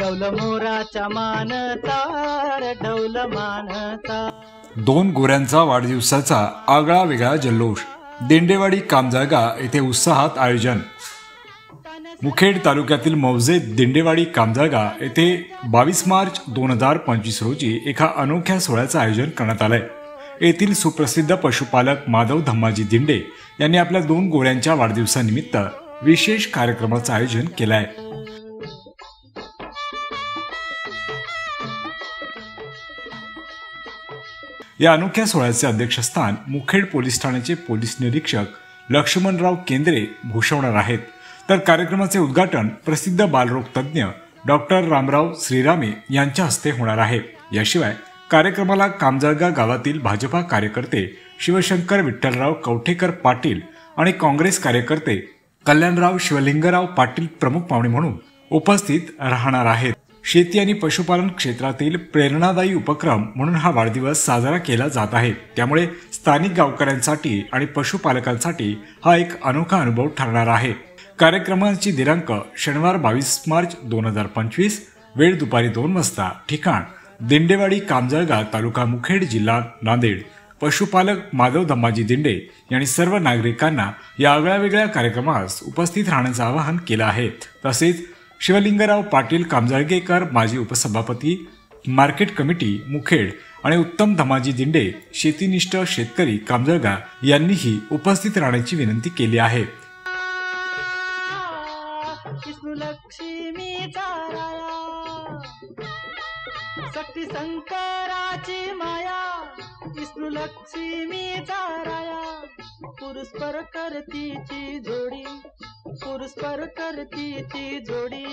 डौल मोराच्या मानता रे डौल मानता। दोन गोऱ्यांचा वाढदिवसाचा आगळा वेगळा जल्लोष। दिंडेवाडी कामजागा येथे उत्साहात आयोजन। मुखेड तालुक्यातील मौजे दिंडेवाडी कामजागा येथे 22 मार्च 2025 रोजी एका अनोख्या सोहळ्याचं आयोजन करण्यात आलंय। येथील सुप्रसिद्ध पशुपालक माधव धम्माजी दिंडे यांनी आपल्या दोन गोऱ्यांच्या वाढदिवसानिमित्त विशेष कार्यक्रमाचं आयोजन केलं आहे। या अनोख्या सोहळ्याचे अध्यक्षस्थान मुखेड पोलीस ठाण्याचे पोलीस निरीक्षक लक्ष्मणराव केंद्रे भूषवणार आहेत, तर कार्यक्रमाचे उद्घाटन प्रसिद्ध बालरोग तज्ज्ञ डॉक्टर रामराव श्रीरामे यांच्या हस्ते होणार आहे। याशिवाय कार्यक्रमाला कामजागा गावातील भाजपा कार्यकर्ते शिवशंकर विठ्ठलराव कवठेकर पाटील आणि काँग्रेस कार्यकर्ते कल्याणराव शिवलिंगराव पाटील प्रमुख पाहुणे म्हणून उपस्थित राहणार आहेत। शेती आणि पशुपालन क्षेत्रातील प्रेरणादायी उपक्रम म्हणून हा वाढदिवस साजरा केला जात आहे, त्यामुळे स्थानिक गावकऱ्यांसाठी आणि पशुपालकांसाठी हा एक अनोखा अनुभव ठरणार आहे। कार्यक्रमाची दिनांक शनिवार 22 मार्च 2025, वेळ दुपारी 2 वाजता, ठिकाण दिंडेवाडी कामजळगा तालुका मुखेड जिल्हा नांदेड। पशुपालक माधव धम्माजी दिंडे यांनी सर्व नागरिकांना या आगळ्यावेगळ्या कार्यक्रमास उपस्थित राहण्याचं आवाहन केलं आहे। तसेच शिवलिंगराव पाटील कामजळगेकर माजी उपसभापती मार्केट कमिटी मुखेड आणि उत्तम धम्माजी दिंडे शेतीनिष्ठ शेतकरी कामजळगा यांनीही उपस्थित राहण्याची विनंती केली आहे। शक्ती शंकराची माया विष्णू लक्ष्मीचा राया, पुरुषपर करतीची जोडी, पुरुषपर करतीची जोडी।